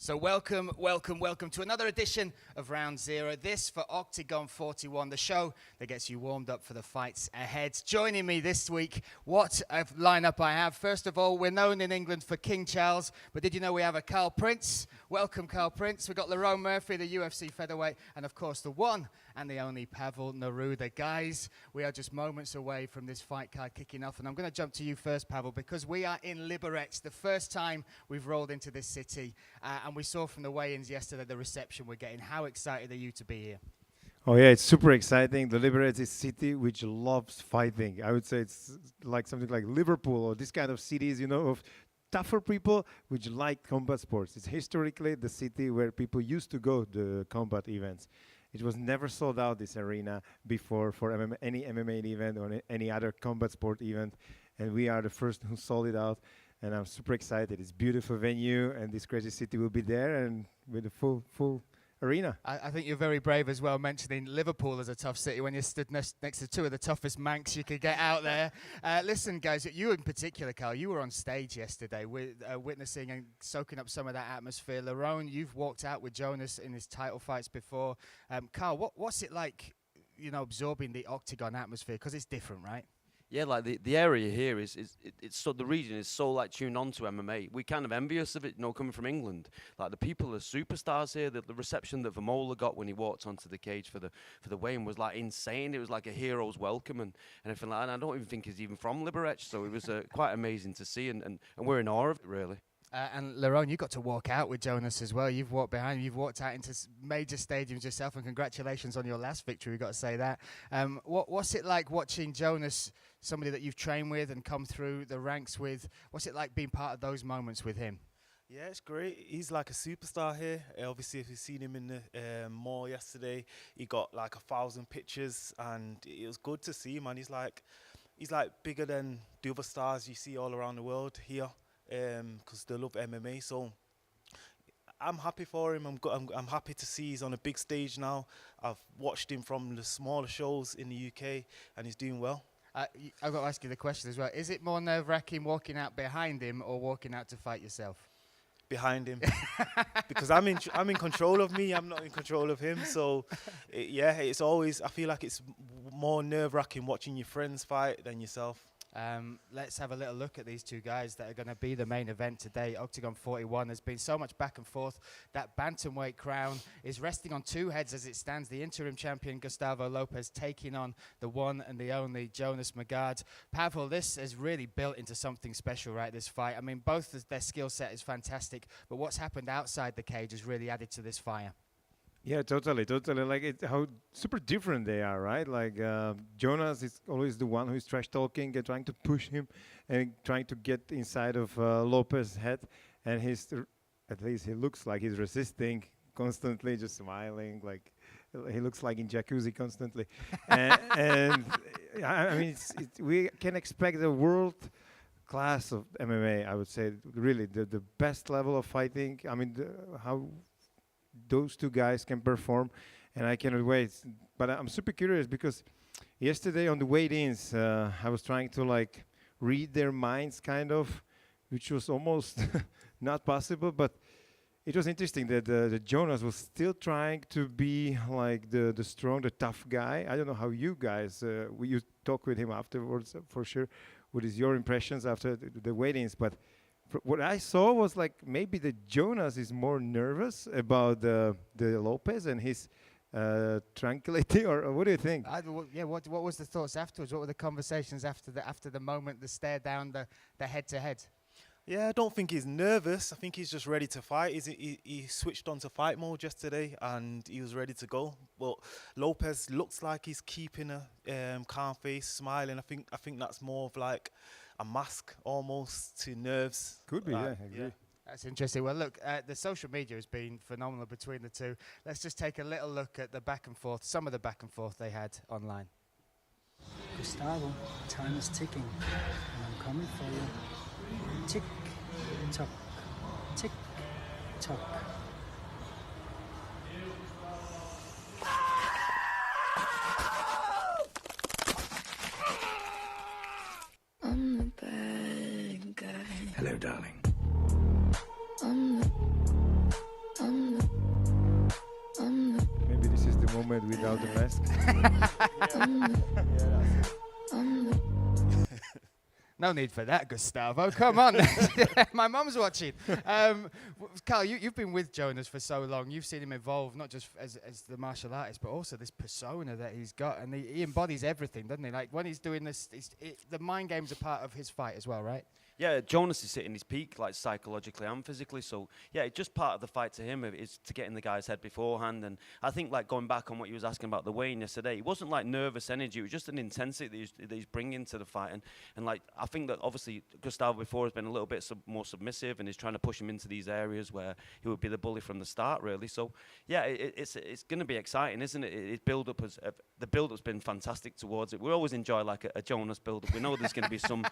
So welcome to another edition of Round Zero. This for Oktagon 41, the show that gets you warmed up for the fights ahead. Joining me this week, what a lineup I have. First of all, we're known in England for King Charles, but did you know we have a Carl Prince? Welcome, Carl Prince. We've got Lerone Murphy, the UFC featherweight, and of course the one and the only Pavel Neruda. Guys, we are just moments away from this fight card kicking off, and I'm going to jump to you first, Pavel, because we are in Liberec, the first time we've rolled into this city, and we saw from the weigh-ins yesterday the reception we're getting. How excited are you to be here? Oh yeah, it's super exciting. The Liberec is a city which loves fighting. I would say it's like something like Liverpool or this kind of cities, you know, of tougher people which like combat sports. It's historically the city where people used to go to combat events. It was never sold out, this arena, before for any MMA event or any other combat sport event, and we are the first who sold it out. And I'm super excited. It's a beautiful venue, and this crazy city will be there, and with a full arena. I think you're very brave as well, mentioning Liverpool as a tough city when you stood next to two of the toughest Mancs you could get out there. Listen, guys, you in particular, Carl, you were on stage yesterday witnessing and soaking up some of that atmosphere. Lerone, you've walked out with Jonas in his title fights before. Carl, what's it like, you know, absorbing the Oktagon atmosphere? Because it's different, right? Yeah, like the area here it's so, the region is so like tuned on to MMA. We kind of envious of it, you know, coming from England. Like the people are superstars here. The reception that VEMOLA got when he walked onto the cage for the weigh-in was like insane. It was like a hero's welcome and everything like that. And I don't even think he's even from Liberec, so it was quite amazing to see, and we're in awe of it, really. And Lerone, you got to walk out with Jonas as well. You've walked behind him. You've walked out into major stadiums yourself, and congratulations on your last victory. We've got to say that. What's it like watching Jonas, somebody that you've trained with and come through the ranks with? What's it like being part of those moments with him? Yeah, it's great. He's like a superstar here. Obviously, if you've seen him in the mall yesterday, he got like 1,000 pictures, and it was good to see him. And he's like bigger than the other stars you see all around the world here. Because they love MMA, so I'm happy for him. I'm happy to see he's on a big stage now. I've watched him from the smaller shows in the UK, and he's doing well. I've got to ask you the question as well. Is it more nerve-wracking walking out behind him or walking out to fight yourself? Behind him, because I'm in control of me. I'm not in control of him. So, it's always. I feel like it's more nerve-wracking watching your friends fight than yourself. Let's have a little look at these two guys that are going to be the main event today. Oktagon 41, there's been so much back and forth. That bantamweight crown is resting on two heads as it stands. The interim champion, Gustavo Lopez, taking on the one and the only Jonas MAGARD. Pavel, this has really built into something special, right, this fight. I mean, both their skill set is fantastic, but what's happened outside the cage has really added to this fire. Yeah, totally. Like how super different they are, right? Like Jonas is always the one who is trash talking and trying to push him and trying to get inside of Lopez's head, and at least he looks like he's resisting constantly, just smiling, like he looks like in jacuzzi constantly. and I mean, we can expect the world class of MMA. I would say really the best level of fighting. I mean, how those two guys can perform, and I cannot wait. But I'm super curious because yesterday on the weigh-ins, I was trying to like read their minds, kind of, which was almost not possible. But it was interesting that the Jonas was still trying to be like the strong, the tough guy. I don't know how you guys, you talk with him afterwards for sure. What is your impressions after the weigh-ins? But what I saw was like maybe the Jonas is more nervous about the Lopez and his tranquility, or what do you think? What was the thoughts afterwards? What were the conversations after the moment, the stare down, the head-to-head? Yeah, I don't think he's nervous. I think he's just ready to fight. He switched on to fight mode yesterday, and he was ready to go. But Lopez looks like he's keeping a calm face, smiling. I think that's more of like a mask almost to nerves. Could be, yeah, I agree. Yeah. That's interesting. Well, look, the social media has been phenomenal between the two. Let's just take a little look at the back and forth, some of the back and forth they had online. Gustavo, time is ticking, and I'm coming for you. Tick, tock, tick, tock. I'm the bad guy. Hello, darling. I'm the moment without the mask. No need for that, Gustavo. Come on. My mum's watching. Carl, you've been with Jonas for so long. You've seen him evolve, not just as the martial artist, but also this persona that he's got. And he embodies everything, doesn't he? Like when he's doing this, the mind games are part of his fight as well, right? Yeah, Jonas is hitting his peak, like psychologically and physically. So yeah, it's just part of the fight to him is to get in the guy's head beforehand. And I think like going back on what you was asking about the weigh-in yesterday, it wasn't like nervous energy. It was just an intensity that he's bringing to the fight. And like I think that obviously Gustavo before has been a little bit more submissive and is trying to push him into these areas where he would be the bully from the start, really. So yeah, it's going to be exciting, isn't it? The build-up's been fantastic towards it. We always enjoy like a Jonas build-up. We know there's going to be some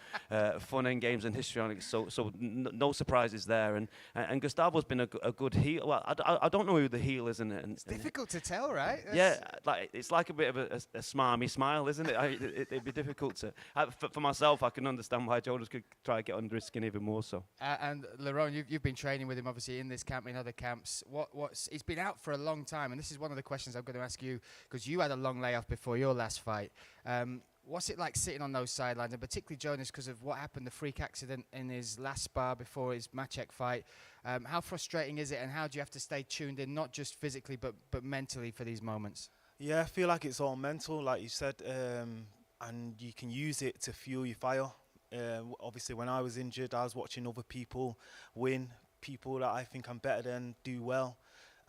fun end games and history on it, so no surprises there. And Gustavo's been a good heel. Well, I don't know who the heel is, It's difficult to tell, right? Yeah, like it's like a bit of a smarmy smile, isn't it? It'd be difficult to. For myself, I can understand why Jonas could try to get under his skin even more so. And Lerone, you've been training with him obviously in this camp, in other camps. He's been out for a long time, and this is one of the questions I'm going to ask you because you had a long layoff before your last fight. What's it like sitting on those sidelines, and particularly Jonas because of what happened, the freak accident in his last spar before his Maciek fight? How frustrating is it, and how do you have to stay tuned in, not just physically but mentally for these moments? Yeah, I feel like it's all mental, like you said, and you can use it to fuel your fire. Obviously, when I was injured, I was watching other people win, people that I think I'm better than do well,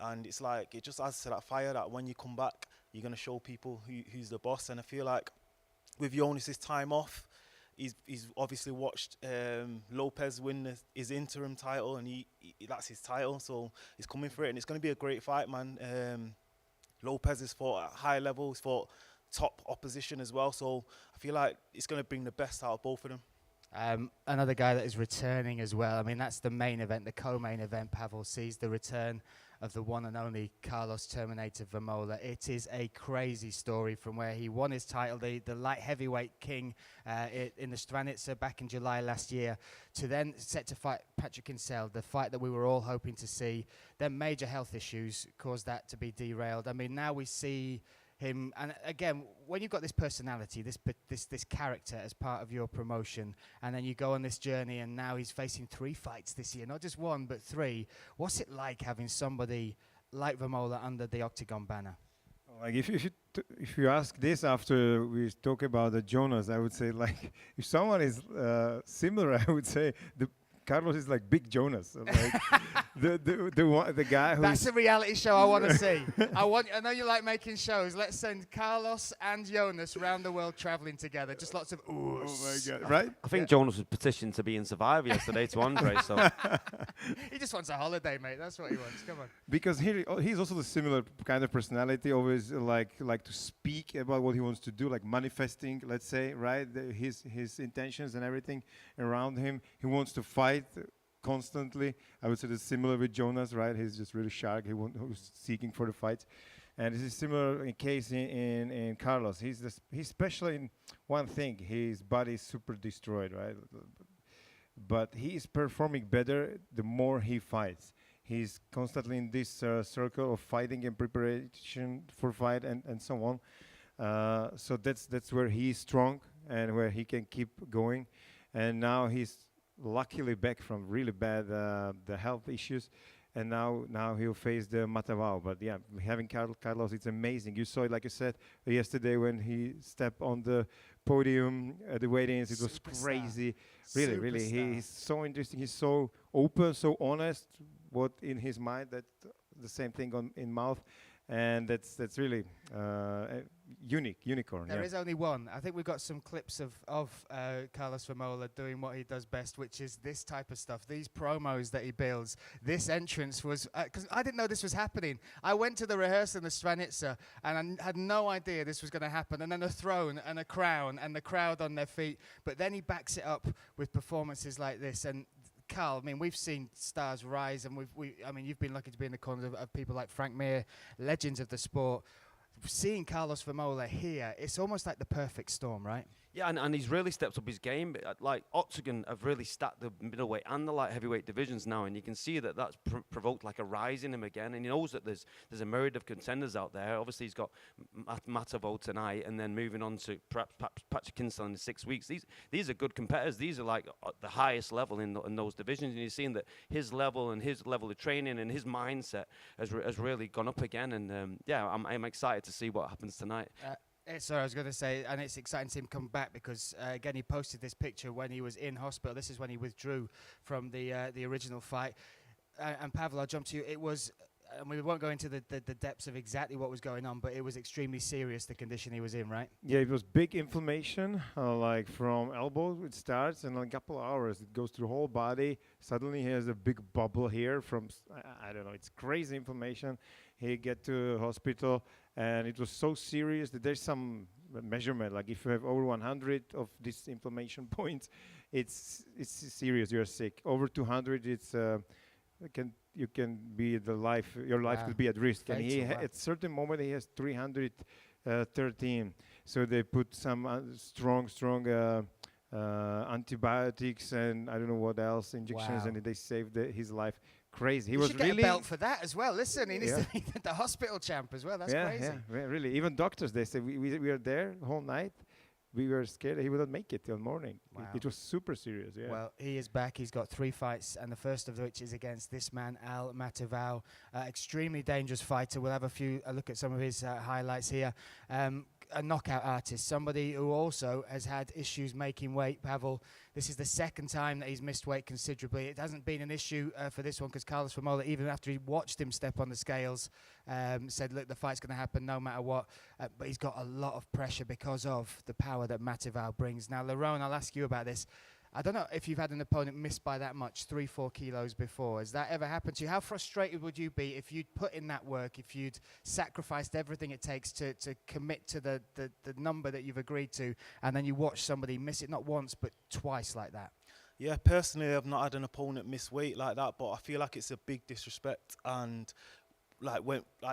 and it's like it just adds to that fire that when you come back, you're going to show people who's the boss. And I feel like with Jonas' time off, he's obviously watched Lopez win his interim title, and he that's his title, so he's coming for it, and it's going to be a great fight, man. Lopez has fought at high level, he's fought top opposition as well, so I feel like it's going to bring the best out of both of them. Another guy that is returning as well. I mean, that's the main event, the co-main event. Pavel sees the return of the one and only Carlos Terminator VEMOLA. It is a crazy story from where he won his title, the light heavyweight king in the Stranica back in July last year, to then set to fight Patrick Incel, the fight that we were all hoping to see. Then major health issues caused that to be derailed. I mean, now we see him, and again, when you've got this personality, this character as part of your promotion, and then you go on this journey, and now he's facing 3 fights this year, not just 1 but 3. What's it like having somebody like VEMOLA under the Oktagon banner? Like if you ask this after we talk about the Jonas, I would say like if someone is similar, I would say Carlos is like Big Jonas, like the guy who. That's a reality show I want to see. I know you like making shows. Let's send Carlos and Jonas around the world traveling together. Just lots of oohs. Oh my God! Right? I think Jonas was petitioned to be in Survivor yesterday to Andre, so He just wants a holiday, mate. That's what he wants. Come on. Because he's also the similar kind of personality. Always like to speak about what he wants to do, like manifesting. Let's say, right? His intentions and everything around him. He wants to fight constantly. I would say that's similar with Jonas, right? He's just really sharp. Who's seeking for the fight, and this is similar in case in Carlos. He's special in one thing. His body is super destroyed, right? But he is performing better the more he fights. He's constantly in this circle of fighting and preparation for fight and so on. So that's where he's strong and where he can keep going. And now he's luckily back from really bad the health issues, and now he'll face the MATAVAO. But yeah, having Carlos, it's amazing. You saw it, like you said, yesterday when he stepped on the podium at the weigh-ins. It was crazy. Really, he's so interesting. He's so open, so honest. What in his mind, that the same thing in mouth. And that's really unicorn. There is only one. I think we've got some clips of Carlos VEMOLA doing what he does best, which is this type of stuff, these promos that he builds. This entrance was, because I didn't know this was happening. I went to the rehearsal in the Stranica, and I had no idea this was going to happen. And then a throne and a crown and the crowd on their feet. But then he backs it up with performances like this. And Carl, I mean, we've seen stars rise, and I mean, you've been lucky to be in the corner of people like Frank Mir, legends of the sport. Seeing Carlos VEMOLA here, it's almost like the perfect storm, right? Yeah, and he's really stepped up his game. Like Oktagon have really stacked the middleweight and the light heavyweight divisions now, and you can see that that's provoked like a rise in him again. And he knows that there's a myriad of contenders out there. Obviously, he's got MATAVAO tonight, and then moving on to perhaps Patrick Kinsella in 6 weeks. These are good competitors. These are like the highest level in those divisions, and you're seeing that his level of training and his mindset has really gone up again. And yeah, I'm excited to see what happens tonight. Sorry, I was going to say, and it's exciting to see him come back because, again, he posted this picture when he was in hospital. This is when he withdrew from the original fight. And Pavel, I'll jump to you. It was, and we won't go into the depths of exactly what was going on, but it was extremely serious, the condition he was in, right? Yeah, it was big inflammation, like from elbow it starts, and in a couple of hours it goes through the whole body. Suddenly he has a big bubble here from, I don't know, it's crazy inflammation. He get to hospital, and it was so serious that there's some measurement, like if you have over 100 of these inflammation points, it's serious, you're sick. Over 200, it's you can be your life could be at risk. And he at certain moment he has 313. So they put some strong antibiotics and I don't know what else, injections, and they saved his life. Crazy. He was should really get a belt for that as well. Listen, he needs to be the hospital champ as well. That's crazy. Yeah, really. Even doctors, they say we were there the whole night. We were scared he wouldn't make it till morning. Wow. It was super serious. Yeah. Well, he is back. He's got 3 fights, and the first of which is against this man, MATAVAO. Extremely dangerous fighter. We'll have a look at some of his highlights here. A knockout artist, somebody who also has had issues making weight. Pavel, this is the second time that he's missed weight considerably. It hasn't been an issue for this one because Carlos VEMOLA, even after he watched him step on the scales, said, look, the fight's going to happen no matter what. But he's got a lot of pressure because of the power that MATAVAO brings. Now, Lerone, I'll ask you about this. I don't know if you've had an opponent miss by that much, 3-4 kilos before. Has that ever happened to you? How frustrated would you be if you'd put in that work, if you'd sacrificed everything it takes to commit to the number that you've agreed to, and then you watch somebody miss it not once but twice like that? Yeah, personally, I've not had an opponent miss weight like that, but I feel like it's a big disrespect. And like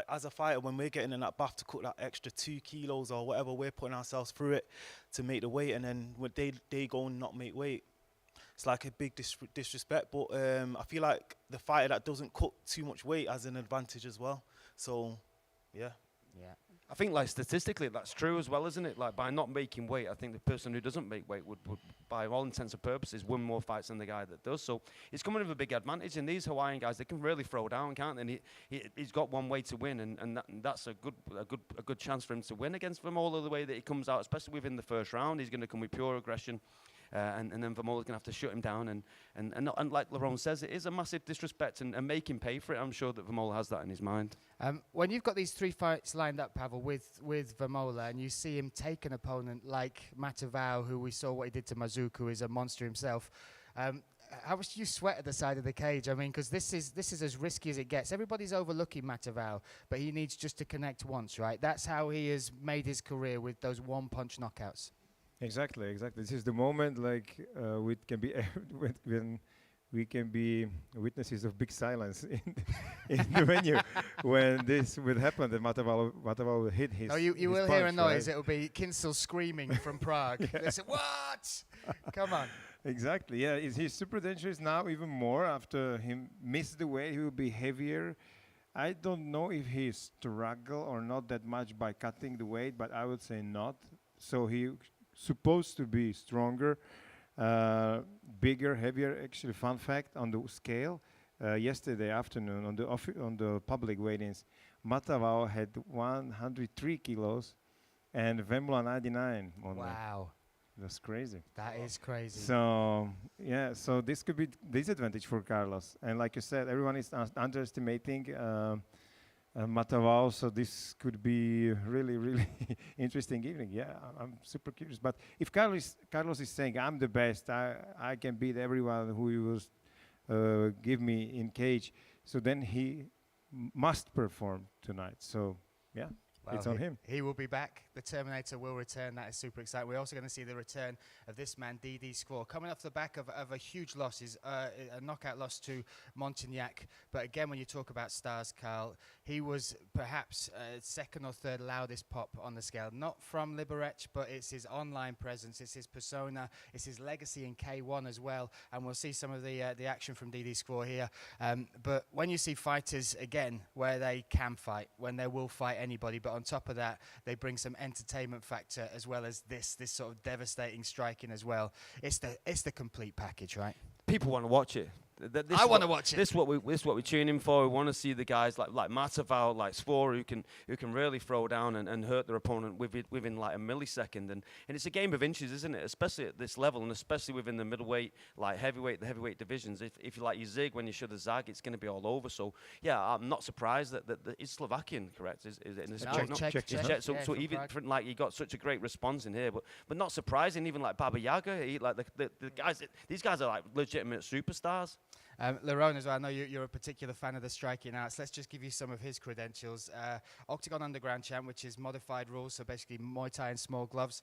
as a fighter, when we're getting in that bath to cut that extra 2 kilos or whatever, we're putting ourselves through it to make the weight, and then when they go and not make weight, it's like a big disrespect. But I feel like the fighter that doesn't cut too much weight has an advantage as well. So, yeah. I think like statistically that's true as well, isn't it? Like by not making weight, I think the person who doesn't make weight would by all intents and purposes win more fights than the guy that does. So it's coming with a big advantage. And these Hawaiian guys, they can really throw down, can't they? And he's got one way to win, and that's a good chance for him to win against VEMOLA the way that he comes out, especially within the first round. He's going to come with pure aggression. And then VEMOLA's going to have to shut him down. And like Lerone says, it is a massive disrespect and make him pay for it. I'm sure that VEMOLA has that in his mind. When you've got these 3 fights lined up, Pavel, with VEMOLA, and you see him take an opponent like MATAVAO, who we saw what he did to Mazuk, who is a monster himself, how much do you sweat at the side of the cage? I mean, because this is as risky as it gets. Everybody's overlooking MATAVAO, but he needs just to connect once, right? That's how he has made his career with those one-punch knockouts. Exactly. This is the moment, like we can be when we can be witnesses of big silence in the venue when this would happen. That MATAVAO will hit his. Oh, you his will punch, hear a noise. right? It'll be Kinsel screaming from Prague. They say, "What? Come on!" Exactly. Yeah, he's super dangerous now, even more after he missed the weight. He will be heavier. I don't know if he struggled or not that much by cutting the weight, but I would say not. So he supposed to be stronger, bigger, heavier. Actually, fun fact on the scale, yesterday afternoon on the public weigh-ins, MATAVAO had 103 kilos and VEMOLA 99. Wow. That's crazy. That is crazy. So, yeah, so this could be disadvantage for Carlos. And like you said, everyone is underestimating MATAVAO, so this could be really, really interesting evening. Yeah, I'm super curious. But if Carlos is saying, I'm the best, I can beat everyone who he will give me in cage, so then he must perform tonight. So, yeah. it's on him. He will be back. The Terminator will return. That is super exciting. We're also going to see the return of this man, SKVOR, coming off the back of a huge loss, a knockout loss to Montagnac. But again, when you talk about stars, Carl, he was perhaps second or third loudest pop on the scale. Not from Liberec, but it's his online presence, it's his persona, it's his legacy in K1 as well. And we'll see some of the action from SKVOR here. But when you see fighters, again, where they can fight, when they will fight anybody, but on top of that, they bring some entertainment factor as well as this sort of devastating striking as well. It's the complete package, right? People want to watch it. I want to watch it. This is what we tune in for. We want to see the guys like MATAVAO, like SKVOR, who can really throw down and hurt their opponent within like a millisecond. And it's a game of inches, isn't it? Especially at this level, and especially within the middleweight, like the heavyweight divisions. If you like you zig when you should have zag, it's going to be all over. So yeah, I'm not surprised that is Slovakian, correct? Is it in this Czech. Czech. So even like you got such a great response in here, but not surprising. Even like Baba Yaga, the guys, these guys are like legitimate superstars. Lerone as well, I know you're a particular fan of the striking arts. Let's just give you some of his credentials. Octagon Underground champ, which is modified rules, so basically Muay Thai and small gloves.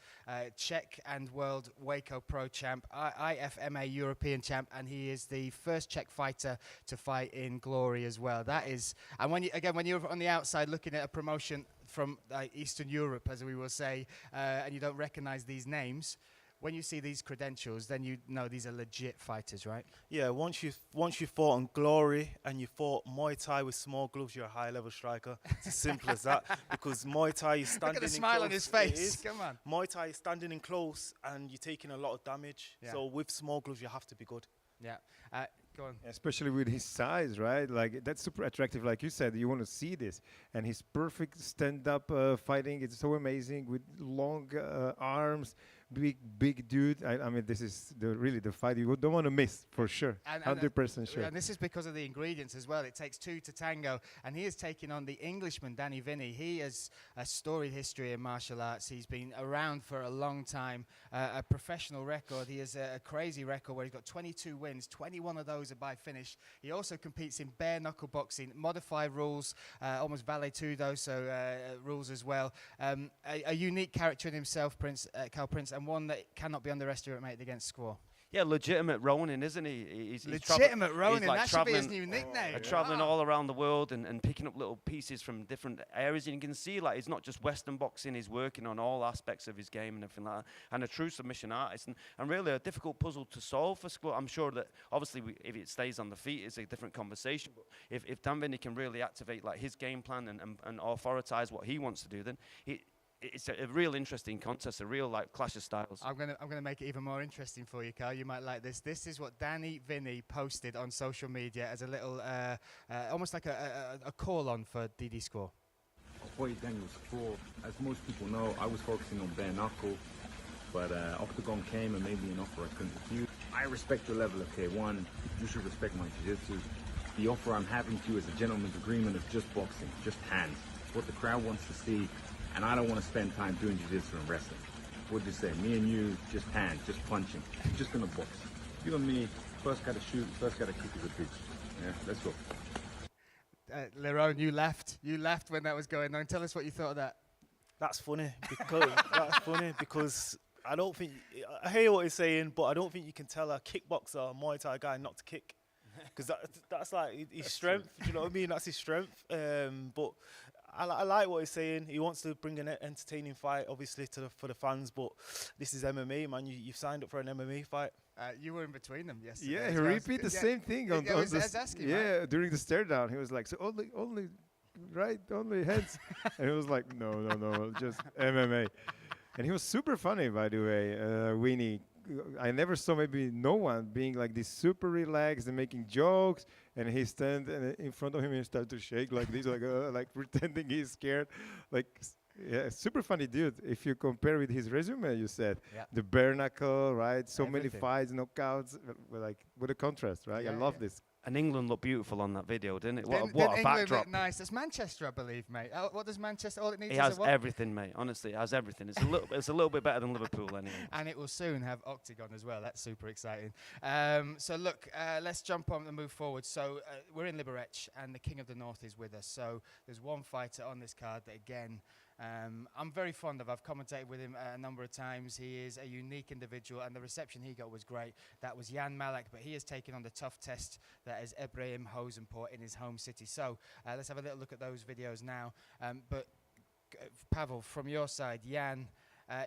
Czech and World Waco Pro champ, IFMA European champ, and he is the first Czech fighter to fight in Glory as well. That is, and when you're on the outside looking at a promotion from Eastern Europe, as we will say, and you don't recognize these names, when you see these credentials, then you know these are legit fighters, right? Yeah, once you fought on Glory and you fought Muay Thai with small gloves, you're a high-level striker. It's as simple as that. Because Muay Thai is standing Look at the in smile close. on his face. Come on. Muay Thai is standing in close and you're taking a lot of damage. Yeah. So with small gloves, you have to be good. Yeah. Go on. Especially with his size, right? Like that's super attractive. Like you said, you want to see this, and his perfect stand-up fighting. It's so amazing with long arms, big dude. I mean, this is really the fight you don't want to miss for sure. 100% sure. And this is because of the ingredients as well. It takes two to tango, and he is taking on the Englishman Danny VINNI. He has a storied history in martial arts. He's been around for a long time, a professional record. He has a crazy record where he's got 22 wins, 21 of those are by finish. He also competes in bare knuckle boxing, modified rules, almost vale tudo, so rules as well. A unique character in himself, Carl Prince, and one that cannot be underestimated against SKVOR. Yeah, legitimate Ronin, isn't he? He's legitimate Ronin, like that should be his new nickname. Traveling all around the world and picking up little pieces from different areas. And you can see, like, it's not just Western boxing, he's working on all aspects of his game and everything like that. And a true submission artist. And really a difficult puzzle to solve for SKVOR. I'm sure that, obviously, if it stays on the feet, it's a different conversation. But if Dan VINNI can really activate, like, his game plan and authoritize what he wants to do, then it's a real interesting contest, a real like clash of styles. I'm gonna make it even more interesting for you, Carl. You might like this. This is what Danny VINNI posted on social media as a little, almost like a call on for SKVOR. Boy, Daniel SKVOR. As most people know, I was focusing on bare knuckle, but Oktagon came and made me an offer I couldn't refuse. I respect your level of K1. You should respect my jiu-jitsu. The offer I'm having to you is a gentleman's agreement of just boxing, just hands. It's what the crowd wants to see. And I don't want to spend time doing jiu-jitsu and wrestling. What'd you say? Me and you, just hands, just punching, just gonna box. You and me, first gotta shoot, first gotta kick as a bitch. Yeah, let's go. Lerone, you left when that was going on. Tell us what you thought of that. That's funny because I don't think I hear what he's saying, but I don't think you can tell a kickboxer, Muay Thai guy not to kick, because that's like his strength. Do you know what I mean? That's his strength. But I like what he's saying. He wants to bring an entertaining fight, obviously, for the fans. But this is MMA, man. You've signed up for an MMA fight. You were in between them yesterday. Yeah, he repeated the same thing on asking, right? During the stare down. He was like, so only heads. And he was like, no, just MMA. And he was super funny, by the way, VINNI. I never saw maybe no one being like this super relaxed and making jokes, and he stand in front of him and start to shake like this, like pretending he's scared. Like, yeah, super funny dude. If you compare with his resume, you said the bare knuckle, right? So many fights, knockouts, like with a contrast, right? I love this. And England looked beautiful on that video, didn't it? What a backdrop. Nice. It's Manchester, I believe, mate. What does Manchester? All it needs It is has a what? everything, mate. Honestly, it has everything. It's a little bit better than Liverpool, anyway. And it will soon have Oktagon as well. That's super exciting. So look, let's jump on and move forward. So we're in Liberec, and the King of the North is with us. So there's one fighter on this card that, again, I'm very fond of. I've commentated with him a number of times. He is a unique individual, and the reception he got was great. That was Jan Malek, but he has taken on the tough test that is Ibrahim Hozenpour in his home city. So let's have a little look at those videos now. Pavel, from your side, Jan.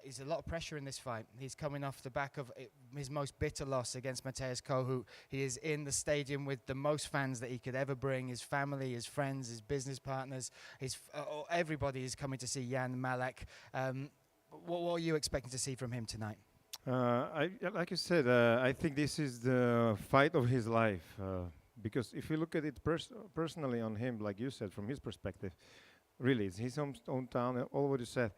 Is a lot of pressure in this fight. He's coming off the back of his most bitter loss against Mateusz Kohut. He is in the stadium with the most fans that he could ever bring. His family, his friends, his business partners, everybody is coming to see Jan Malek. What are you expecting to see from him tonight? Like you said, I think this is the fight of his life. Because if you look at it personally on him, like you said, from his perspective, really, it's his hometown, all what you said.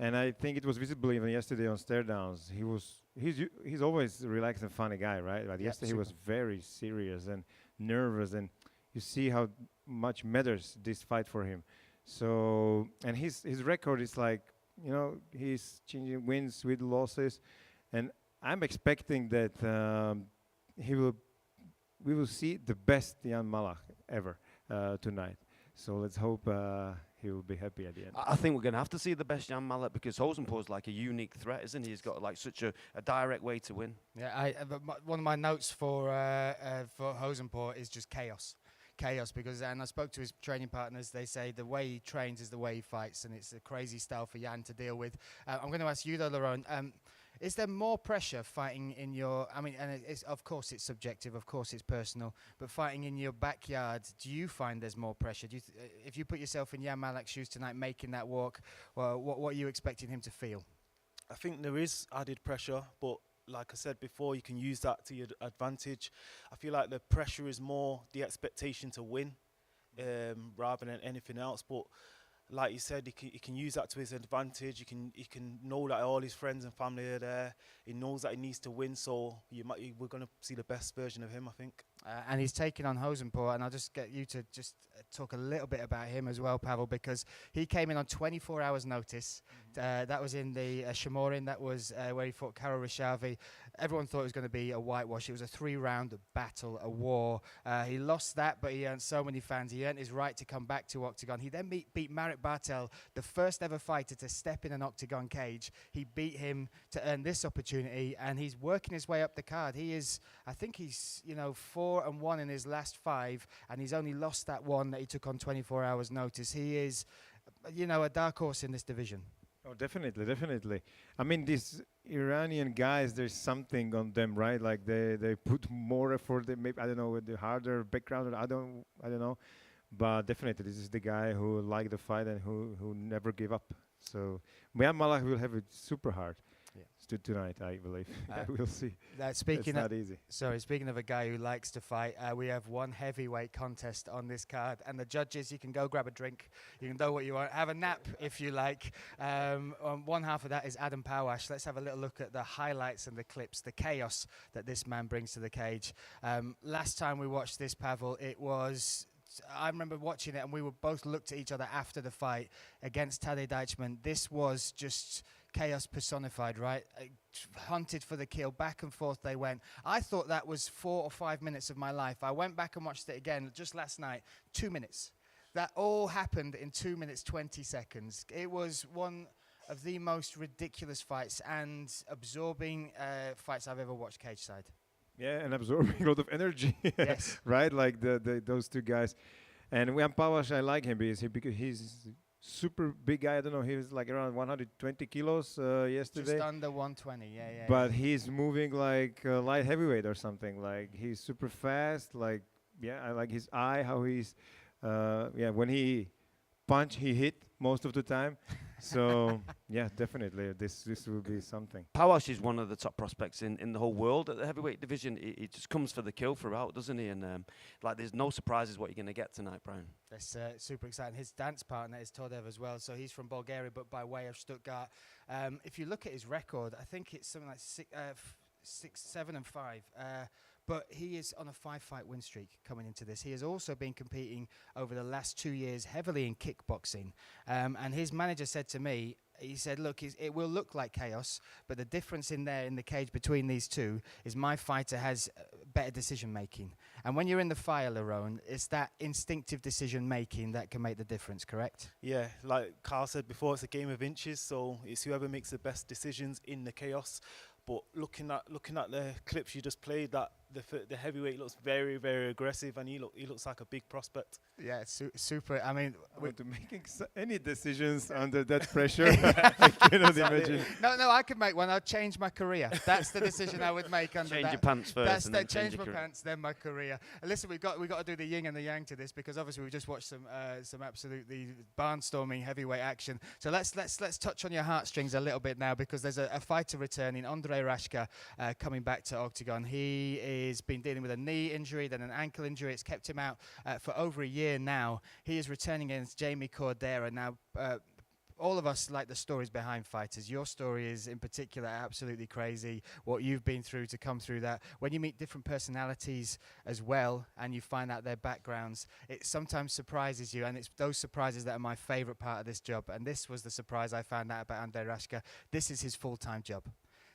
And I think it was visible even yesterday on stare downs. He's always a relaxed and funny guy, right? But yesterday he was very serious and nervous, and you see how much matters this fight for him. So, and his record is like, you know, he's changing wins with losses, and I'm expecting that we will see the best Jan Malek ever tonight. So let's hope he will be happy at the end. I think we're going to have to see the best Jan Malek, because Hozenpour is like a unique threat, isn't he? He's got like such a direct way to win. Yeah, one of my notes for Hozenpour is just chaos. Because, and I spoke to his training partners, they say the way he trains is the way he fights, and it's a crazy style for Jan to deal with. I'm going to ask you though, Laurent, is there more pressure fighting in your, I mean, and of course it's subjective, of course it's personal, but fighting in your backyard, do you find there's more pressure? Do you if you put yourself in Jan Malek's shoes tonight, making that walk, well, what are you expecting him to feel? I think there is added pressure, but like I said before, you can use that to your advantage. I feel like the pressure is more the expectation to win rather than anything else. But like you said, he can use that to his advantage. He can know that all his friends and family are there. He knows that he needs to win, so we're going to see the best version of him, I think. And he's taking on Hozenpour, and I'll just get you to just talk a little bit about him as well, Pavel, because he came in on 24 hours notice. That was in the Shamorin. That was where he fought Karo Rishavi. Everyone thought it was going to be a whitewash. It was a 3-round battle, a war. He lost that, but he earned so many fans. He earned his right to come back to Oktagon. He then beat Marit Bartel, the first ever fighter to step in an Oktagon cage. He beat him to earn this opportunity, and he's working his way up the card. He is, I think he's, 4-1 in his last 5, and he's only lost that one that he took on 24 hours notice. He is, a dark horse in this division. Oh, definitely. I mean, these Iranian guys, there's something on them, right? Like they put more effort. They maybe, I don't know, with the harder background. I don't know. But definitely, this is the guy who liked the fight and who never gave up. So Jan Malek will have it super hard. Tonight, I believe. We'll see. Speaking not easy. Sorry, speaking of a guy who likes to fight, we have one heavyweight contest on this card, and the judges, you can go grab a drink, you can do what you want, have a nap if you like. On one half of that is Adam Pawash. Let's have a little look at the highlights and the clips, the chaos that this man brings to the cage. Last time we watched this, Pavel, I remember watching it, and we were both looked at each other after the fight against Tadej Deichmann. This was just chaos personified, right? Hunted for the kill, back and forth they went. I thought that was 4 or 5 minutes of my life. I went back and watched it again just last night. 2 minutes. That all happened in 2 minutes 20 seconds. It was one of the most ridiculous fights and absorbing fights I've ever watched cage side. Yeah, and absorbing a lot of energy. Yes. Right, like those two guys. And Jan Pawash, I like him because he's super big guy. I don't know, he was like around 120 kilos yesterday. Just under 120, yeah. But he's moving like light heavyweight or something. Like, he's super fast. Like, I like his eye, how he's, when he punch, he hit most of the time. So, definitely, this will be something. Pawash is one of the top prospects in the whole world at the heavyweight division. He just comes for the kill throughout, doesn't he? And there's no surprises what you're going to get tonight, Brian. That's super exciting. His dance partner is Todev as well, so he's from Bulgaria, but by way of Stuttgart. If you look at his record, I think it's something like 6, 7, and 5. But he is on a 5-fight win streak coming into this. He has also been competing over the last 2 years heavily in kickboxing. And his manager said to me, he said, look, it will look like chaos, but the difference in the cage between these two is my fighter has better decision making. And when you're in the fire, Lerone, it's that instinctive decision making that can make the difference, correct? Yeah, like Carl said before, it's a game of inches, so it's whoever makes the best decisions in the chaos. But looking at the clips you just played, that the heavyweight looks very, very aggressive, and he looks like a big prospect. Yeah, it's super. I mean, To making any decisions under that pressure, I cannot imagine. no, I could make one. I'd change my career. That's the decision I would make under Change that. your pants first. That's and the then change your my career. pants, then my career. And listen, we got to do the yin and the yang to this, because obviously we just watched some absolutely barnstorming heavyweight action. So let's touch on your heartstrings a little bit now, because there's a fighter returning, Ondrej Raška, coming back to Oktagon. He is been dealing with a knee injury, then an ankle injury. It's kept him out for over a year now. He is returning against Jamie Cordera. Now, all of us like the stories behind fighters. Your story is, in particular, absolutely crazy, what you've been through to come through that. When you meet different personalities as well, and you find out their backgrounds, it sometimes surprises you, and it's those surprises that are my favourite part of this job. And this was the surprise I found out about Ondrej Raška. This is his full-time job.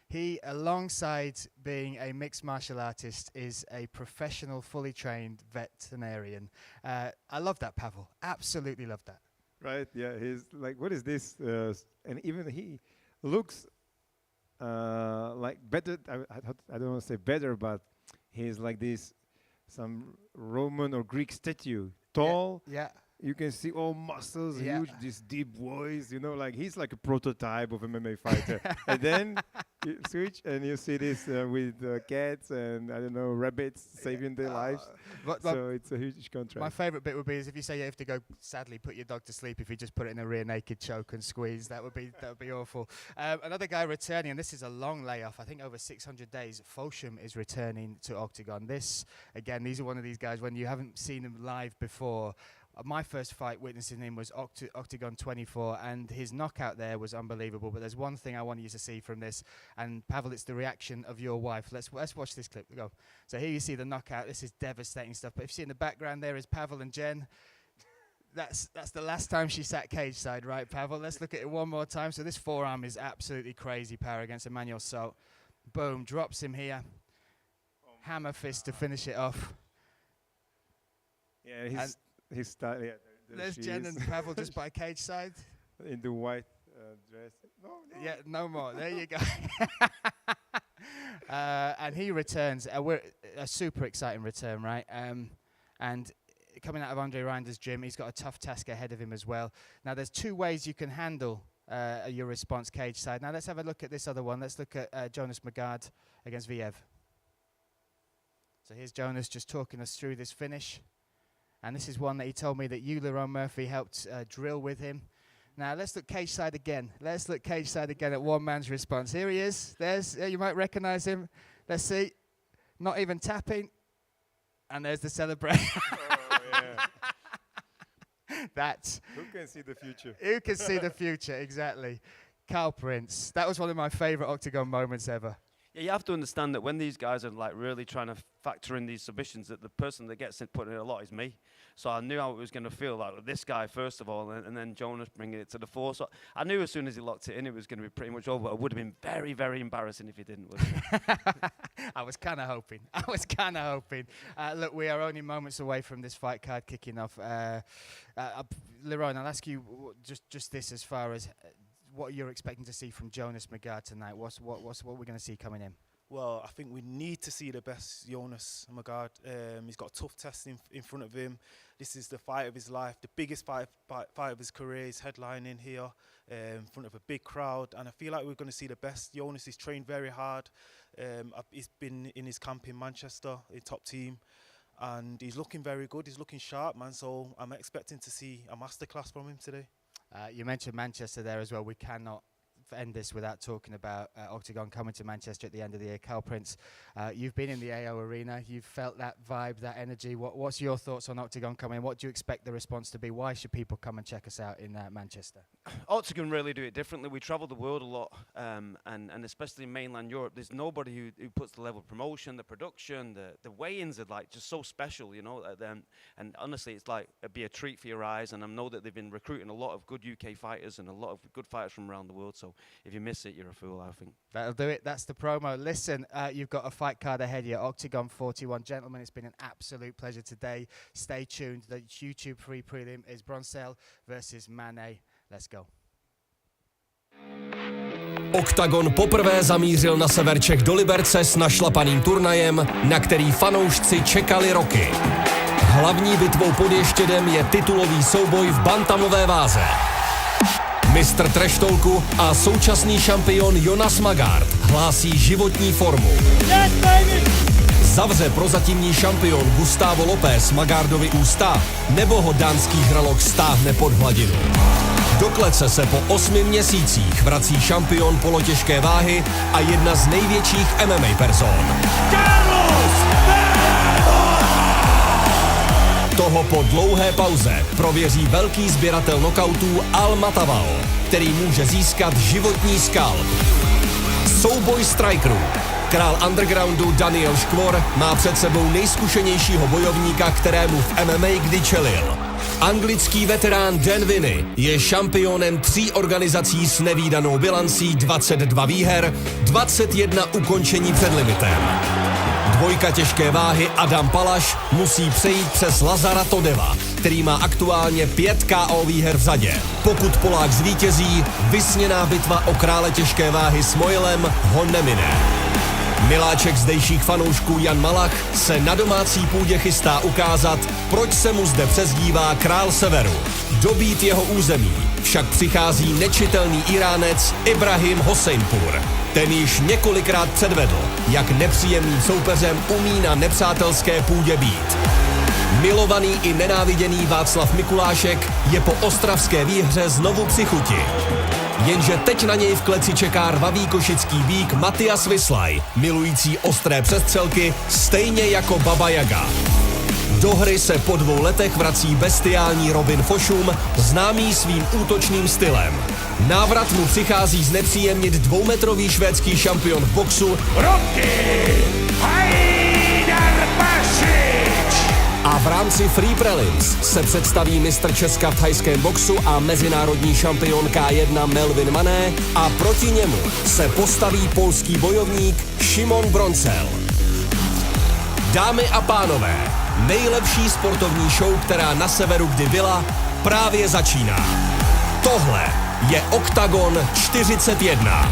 He, alongside being a mixed martial artist, is a professional, fully trained veterinarian. I love that, Pavel. Absolutely love that. Right? Yeah. He's like, what is this? And even he looks like better. I don't want to say better, but he's like this, some Roman or Greek statue, tall. Yeah. You can see all muscles, Yeah. huge, this deep voice, like he's like a prototype of MMA fighter. And then you switch and you see this with cats and, I don't know, rabbits saving their lives. So it's a huge contrast. My favourite bit would be is if you say you have to go, sadly, put your dog to sleep, if you just put it in a rear naked choke and squeeze. That would be awful. Another guy returning, and this is a long layoff, I think over 600 days. Fosham is returning to Oktagon. This, again, these are one of these guys, when you haven't seen him live before. My first fight witnessing him was Oktagon 24, and his knockout there was unbelievable. But there's one thing I want you to see from this, and Pavel, it's the reaction of your wife. Let's watch this clip. Go. So here you see the knockout. This is devastating stuff. But if you see in the background there is Pavel and Jen. That's the last time she sat cage side, right, Pavel? Let's look at it one more time. So this forearm is absolutely crazy power against Emmanuel Salt. Boom, drops him here. Hammer fist to finish it off. Yeah, his style. Yeah, there's Jen and Pavel just by cage side. In the white dress. No. Yeah, no more. There you go. And he returns. We're a super exciting return, right? And coming out of Ondrej Raška's gym, he's got a tough task ahead of him as well. Now, there's two ways you can handle your response cage side. Now, let's have a look at this other one. Let's look at Jonas MAGARD against Viev. So here's Jonas just talking us through this finish. And this is one that he told me that you, Lerone Murphy, helped drill with him. Now, let's look cage side again. Let's look cage side again at one man's response. Here he is. You might recognize him. Let's see. Not even tapping. And there's the celebration. Oh, yeah. That's... Who can see the future? Who can see the future, exactly. Carl Prince. That was one of my favorite Oktagon moments ever. Yeah, you have to understand that when these guys are like really trying to factor in these submissions, that the person that gets put in a lot is me. So I knew how it was going to feel, like this guy first of all, and then Jonas bringing it to the fore. So I knew as soon as he locked it in, it was going to be pretty much over. It would have been very, very embarrassing if he didn't. Wouldn't it? I was kind of hoping. Look, we are only moments away from this fight card kicking off. Lerone, I'll ask you just this as far as what you're expecting to see from Jonas MAGARD tonight. What we're going to see coming in? Well, I think we need to see the best Jonas MAGARD. He's got a tough test in front of him. This is the fight of his life, the biggest fight of his career. He's headlining here in front of a big crowd, and I feel like we're going to see the best. Jonas is trained very hard. He's been in his camp in Manchester, in top team, and he's looking very good. He's looking sharp, man. So I'm expecting to see a masterclass from him today. You mentioned Manchester there as well. We cannot end this without talking about Oktagon coming to Manchester at the end of the year. Carl Prince, you've been in the AO arena. You've felt that vibe, that energy. What's your thoughts on Oktagon coming? What do you expect the response to be? Why should people come and check us out in Manchester? Oktagon really do it differently. We travel the world a lot, and especially in mainland Europe, there's nobody who puts the level of promotion, the production, the weigh-ins are like just so special, you know. And honestly, it's like it'd be a treat for your eyes. And I know that they've been recruiting a lot of good UK fighters and a lot of good fighters from around the world. So So if you miss it, you're a fool, I think. That'll do it. That's the promo. Listen, you've got a fight card ahead here, Oktagon 41. Gentlemen, it's been an absolute pleasure today. Stay tuned. The YouTube free prelim is Broncel versus Mane. Let's go. Oktagon poprvé zamířil na sever Čech do Liberce s našlapaným turnajem, na který fanoušci čekali roky. Hlavní bitvou pod Ještědem je titulový souboj v bantamové váze. Mistr treštolku a současný šampion Jonas MAGARD hlásí životní formu. Zavře prozatímní šampion Gustavo LOPEZ MAGARDovi ústa, nebo ho dánský hralok stáhne pod hladinu. Do klece se po 8 měsících vrací šampion polotěžké váhy a jedna z největších MMA person. Toho po dlouhé pauze prověří velký sběratel nokautů MATAVAO, který může získat životní skalp. Souboj strikerů. Král undergroundu Daniel SKVOR má před sebou nejzkušenějšího bojovníka, kterému v MMA kdy čelil. Anglický veterán VINNI je šampionem 3 organizací s nevídanou bilancí 22 výher, 21 ukončení před limitem. Dvojka těžké váhy Adam Palaš musí přejít přes Lazara Todeva, který má aktuálně 5 KO výher v zadě. Pokud Polák zvítězí, vysněná bitva o krále těžké váhy s Mojlem ho nemine. Miláček zdejších fanoušků Jan Malach se na domácí půdě chystá ukázat, proč se mu zde přezdívá Král Severu. Dobít jeho území však přichází nečitelný Iránec Ibrahim Hoseinpur. Ten již několikrát předvedl, jak nepříjemným soupeřem umí na nepřátelské půdě být. Milovaný i nenáviděný Václav Mikulášek je po ostravské výhře znovu při chuti. Jenže teď na něj v kleci čeká rvavý košický býk Matias Vislaj, milující ostré přestřelky stejně jako Baba Jaga. Do hry se po 2 letech vrací bestiální Robin Fošum, známý svým útočným stylem. Návrat mu přichází znepříjemnit 2metrový švédský šampion v boxu a v rámci Free Prelims se představí mistr Česka v thajském boxu a mezinárodní šampion K1 Melvin Mané a proti němu se postaví polský bojovník Šimon Broncel. Dámy a pánové, nejlepší sportovní show, která na severu kdy byla, právě začíná. Tohle je Oktagon 41.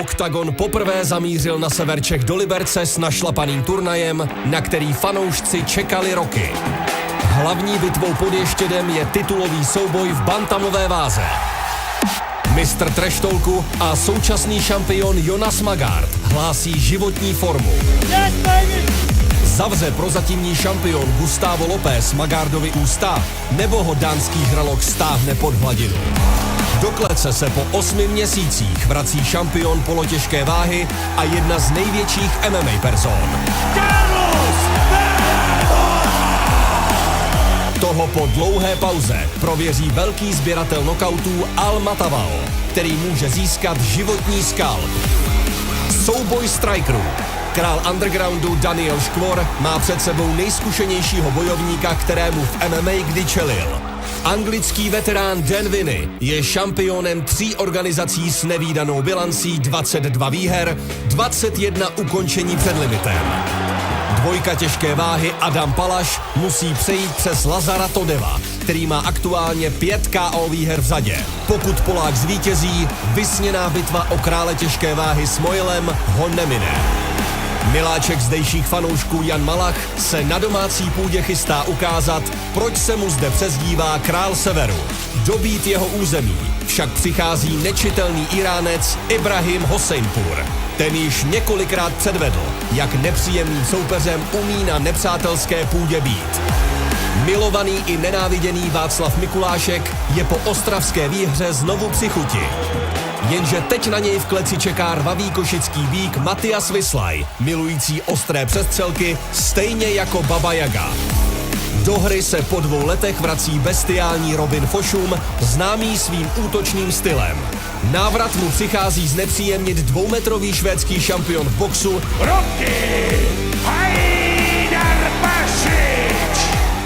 Oktagon poprvé zamířil na sever Čech do Liberce s našlapaným turnajem, na který fanoušci čekali roky. Hlavní bitvou pod Ještědem je titulový souboj v bantamové váze. Mistr treštolku a současný šampion Jonas MAGARD hlásí životní formu. Zavře prozatímní šampion Gustavo LOPEZ MAGARDovi ústa, nebo ho dánský hralok stáhne pod hladinu. Do klece se po 8 měsících vrací šampion polotěžké váhy a jedna z největších MMA person. Toho po dlouhé pauze prověří velký sběratel nokautů MATAVAO, který může získat životní skalp. Souboj strikerů. Král undergroundu Daniel SKVOR má před sebou nejzkušenějšího bojovníka, kterému v MMA kdy čelil. Anglický veterán VINNI je šampionem 3 organizací s nevídanou bilancí 22 výher, 21 ukončení před limitem. Dvojka těžké váhy Adam Palaš musí přejít přes Lazara Todeva, který má aktuálně 5 KO výher v řadě. Pokud Polák zvítězí, vysněná bitva o krále těžké váhy s Mojlem ho nemine. Miláček zdejších fanoušků Jan Malach se na domácí půdě chystá ukázat, proč se mu zde přezdívá Král Severu. Dobít jeho území však přichází nečitelný Iránec Ibrahim Hoseinpur. Ten již několikrát předvedl, jak nepříjemným soupeřem umí na nepřátelské půdě být. Milovaný i nenáviděný Václav Mikulášek je po ostravské výhře znovu při chuti. Jenže teď na něj v kleci čeká rvavý košický býk Matias Vislaj, milující ostré přestřelky stejně jako Baba Jaga. Do hry se po 2 letech vrací bestiální Robin Fošum, známý svým útočným stylem. Návrat mu přichází znepříjemnit 2metrový švédský šampion v boxu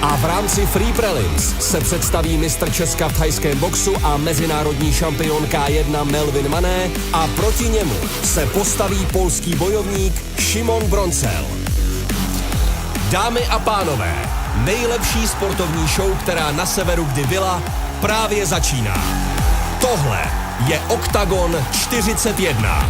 a v rámci Free Prelims se představí mistr Česka v thajském boxu a mezinárodní šampion K1 Melvin Mané a proti němu se postaví polský bojovník Šimon Broncel. Dámy a pánové, nejlepší sportovní show, která na severu kdy byla, právě začíná. Tohle je Oktagon 41.